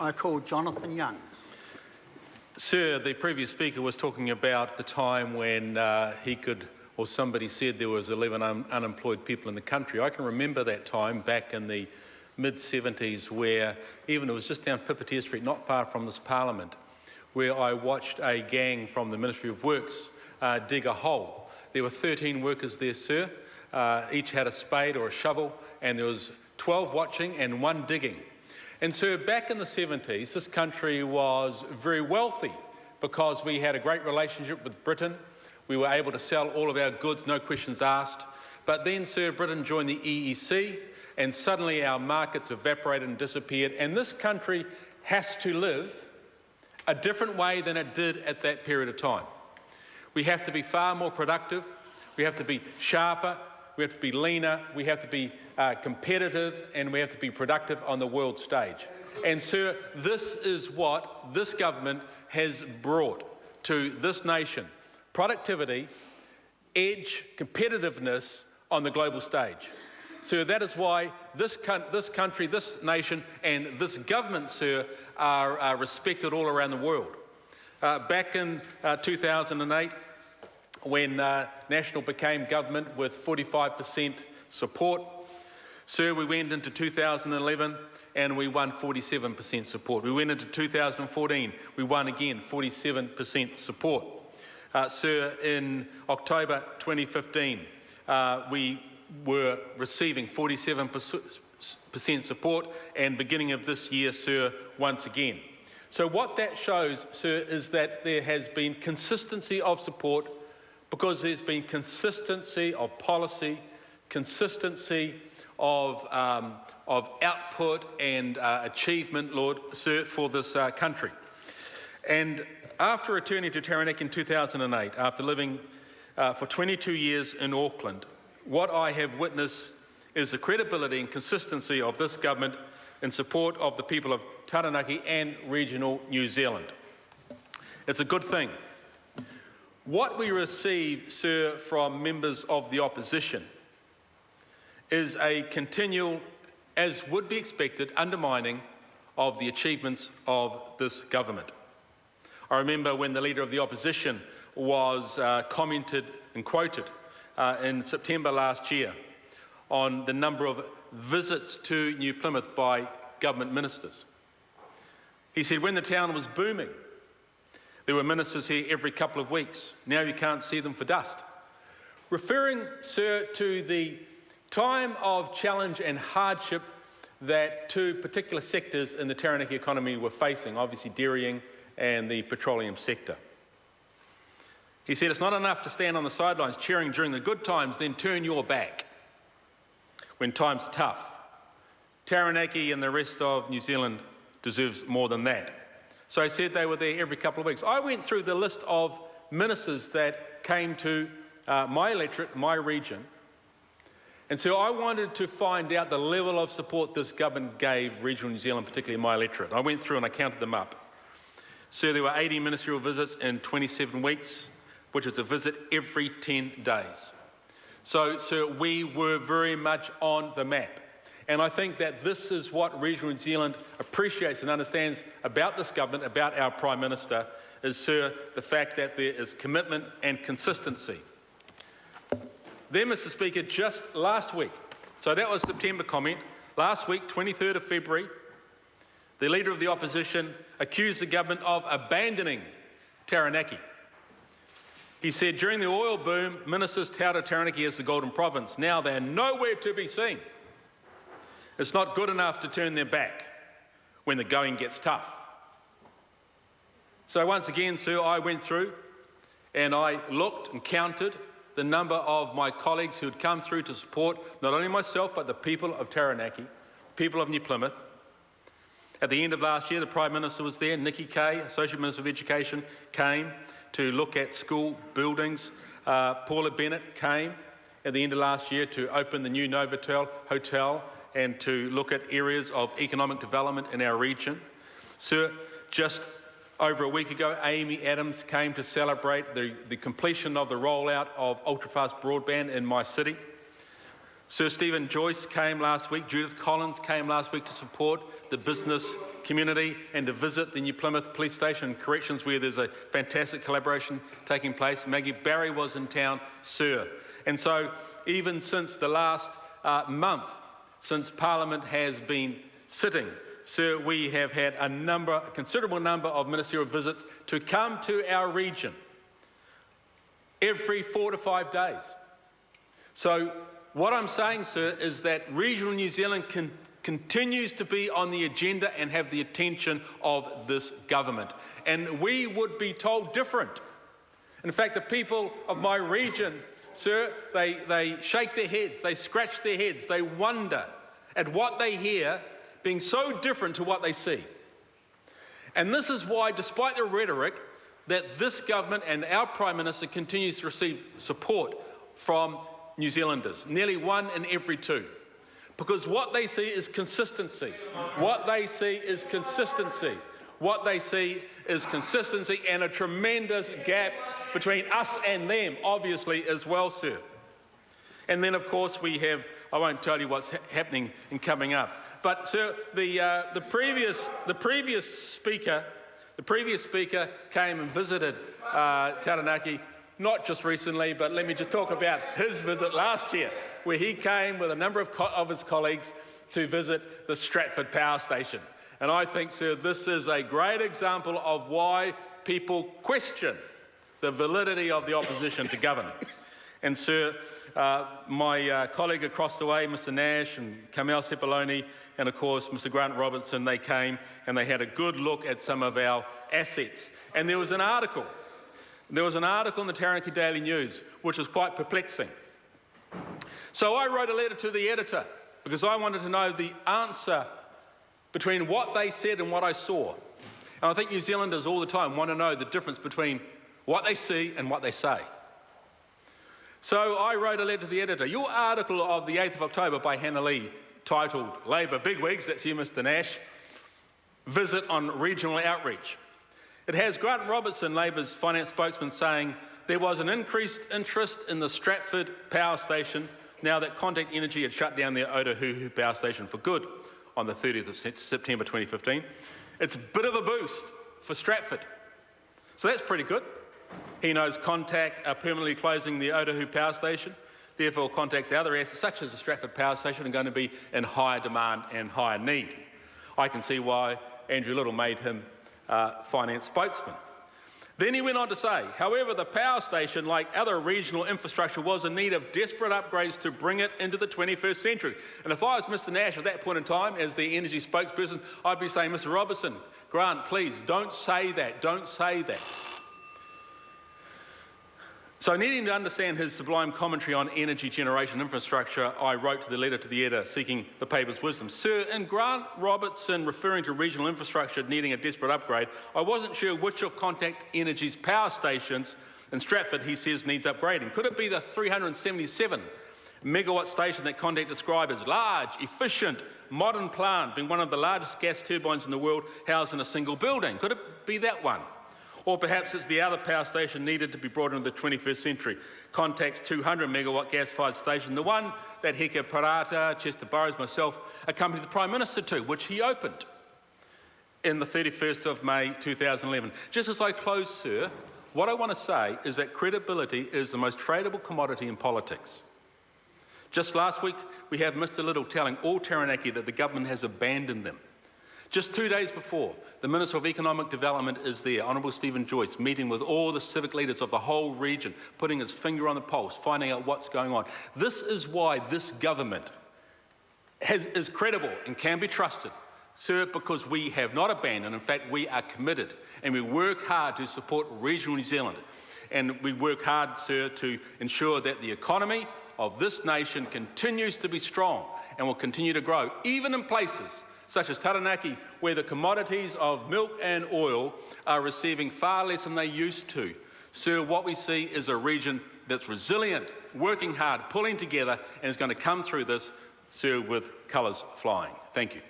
I call Jonathan Young. Sir, the previous speaker was talking about the time when he could, or somebody said there was 11 unemployed people in the country. I can remember that time back in the mid-70s where even it was just down Pipitea Street, not far from this Parliament, where I watched a gang from the Ministry of Works dig a hole. There were 13 workers there, sir. Each had a spade or a shovel, and there was 12 watching and 1 digging. And so back in the 70s, this country was very wealthy because we had a great relationship with Britain. We were able to sell all of our goods, no questions asked. But then, sir, Britain joined the EEC, and suddenly our markets evaporated and disappeared. And this country has to live a different way than it did at that period of time. We have to be far more productive. We have to be sharper. We have to be leaner, we have to be competitive, and we have to be productive on the world stage. And, sir, this is what this government has brought to this nation. Productivity, edge, competitiveness on the global stage. Sir, that is why this country, this nation, and this government, sir, are respected all around the world. Back in 2008, when National became government with 45% support, sir, we went into 2011 and we won 47% support. We went into 2014, we won again 47% support. Sir, in October 2015, we were receiving 47% support, and beginning of this year, sir, once again. So what that shows, sir, is that there has been consistency of support because there's been consistency of policy, consistency of output and achievement, Lord, sir, for this country. And after returning to Taranaki in 2008, after living for 22 years in Auckland, what I have witnessed is the credibility and consistency of this government in support of the people of Taranaki and regional New Zealand. It's a good thing. What we receive, sir, from members of the opposition is a continual, as would be expected, undermining of the achievements of this government. I remember when the Leader of the Opposition was commented and quoted in September last year on the number of visits to New Plymouth by government ministers. He said when the town was booming, there were ministers here every couple of weeks. Now you can't see them for dust. Referring, sir, to the time of challenge and hardship that 2 particular sectors in the Taranaki economy were facing, obviously dairying and the petroleum sector. He said it's not enough to stand on the sidelines cheering during the good times, then turn your back when times are tough. Taranaki and the rest of New Zealand deserves more than that. So I said they were there every couple of weeks. I went through the list of ministers that came to my electorate, my region, and so I wanted to find out the level of support this government gave regional New Zealand, particularly my electorate. I went through and I counted them up. So there were 80 ministerial visits in 27 weeks, which is a visit every 10 days. So we were very much on the map. And I think that this is what regional New Zealand appreciates and understands about this government, about our Prime Minister, is, sir, the fact that there is commitment and consistency. Then, Mr. Speaker, just last week, so that was September comment, last week, 23rd of February, the Leader of the Opposition accused the government of abandoning Taranaki. He said during the oil boom, ministers touted Taranaki as the Golden Province. Now they're nowhere to be seen. It's not good enough to turn their back when the going gets tough. So once again, sir, I went through and I looked and counted the number of my colleagues who had come through to support not only myself but the people of Taranaki, people of New Plymouth. At the end of last year, the Prime Minister was there. Nikki Kay, Associate Minister of Education, came to look at school buildings. Paula Bennett came at the end of last year to open the new Novotel Hotel and to look at areas of economic development in our region. Sir, just over a week ago, Amy Adams came to celebrate the completion of the rollout of ultra-fast broadband in my city. Sir Stephen Joyce came last week, Judith Collins came last week to support the business community and to visit the New Plymouth Police Station and Corrections, where there's a fantastic collaboration taking place. Maggie Barry was in town, Sir. And so even since the last month, since Parliament has been sitting, Sir, we have had a considerable number of ministerial visits to come to our region every 4 to 5 days. So what I'm saying, sir, is that regional New Zealand continues to be on the agenda and have the attention of this government. And we would be told different. In fact, the people of my region, sir, they shake their heads, they scratch their heads, they wonder at what they hear being so different to what they see. And this is why, despite the rhetoric, that this government and our Prime Minister continues to receive support from New Zealanders, nearly 1 in every 2. Because what they see is consistency. What they see is consistency. What they see is consistency and a tremendous gap between us and them, obviously, as well, sir. And then, of course, we have, I won't tell you what's happening and coming up. But, sir, the previous speaker came and visited Taranaki, not just recently, but let me just talk about his visit last year, where he came with a number of his colleagues to visit the Stratford Power Station. And I think, sir, this is a great example of why people question the validity of the opposition to govern. And, sir, my colleague across the way, Mr Nash and Kamel Sepuloni, and of course Mr Grant Robertson, they came and they had a good look at some of our assets. And there was an article in the Taranaki Daily News which was quite perplexing. So I wrote a letter to the editor because I wanted to know the answer between what they said and what I saw. And I think New Zealanders all the time want to know the difference between what they see and what they say. So I wrote a letter to the editor. Your article of the 8th of October by Hannah Lee, titled Labour Bigwigs, that's you, Mr Nash, Visit on Regional Outreach. It has Grant Robertson, Labour's finance spokesman, saying there was an increased interest in the Stratford Power Station now that Contact Energy had shut down their Otahuhu Power Station for good on the 30th of September 2015. It's a bit of a boost for Stratford. So that's pretty good. He knows Contact are permanently closing the Otahuhu Power Station. Therefore, Contact's other assets, such as the Stratford Power Station, are going to be in higher demand and higher need. I can see why Andrew Little made him finance spokesman. Then he went on to say, however, the power station, like other regional infrastructure, was in need of desperate upgrades to bring it into the 21st century. And if I was Mr Nash at that point in time, as the energy spokesperson, I'd be saying, Mr Robertson, Grant, please, don't say that, don't say that. So needing to understand his sublime commentary on energy generation infrastructure, I wrote the letter to the editor seeking the paper's wisdom. Sir, in Grant Robertson referring to regional infrastructure needing a desperate upgrade, I wasn't sure which of Contact Energy's power stations in Stratford he says needs upgrading. Could it be the 377 megawatt station that Contact described as large, efficient, modern plant, being one of the largest gas turbines in the world housed in a single building? Could it be that one? Or perhaps it's the other power station needed to be brought into the 21st century, Contact's 200 megawatt gas-fired station, the one that Heka Parata, Chester Burrows, myself accompanied the Prime Minister to, which he opened in the 31st of May 2011. Just as I close, sir, what I want to say is that credibility is the most tradable commodity in politics. Just last week, we have Mr Little telling all Taranaki that the government has abandoned them. Just 2 days before, the Minister of Economic Development is there, Honourable Stephen Joyce, meeting with all the civic leaders of the whole region, putting his finger on the pulse, finding out what's going on. This is why this government is credible and can be trusted, sir, because we have not abandoned. In fact, we are committed and we work hard to support regional New Zealand. And we work hard, sir, to ensure that the economy of this nation continues to be strong and will continue to grow, even in places such as Taranaki, where the commodities of milk and oil are receiving far less than they used to. Sir, what we see is a region that's resilient, working hard, pulling together, and is going to come through this, sir, with colours flying. Thank you.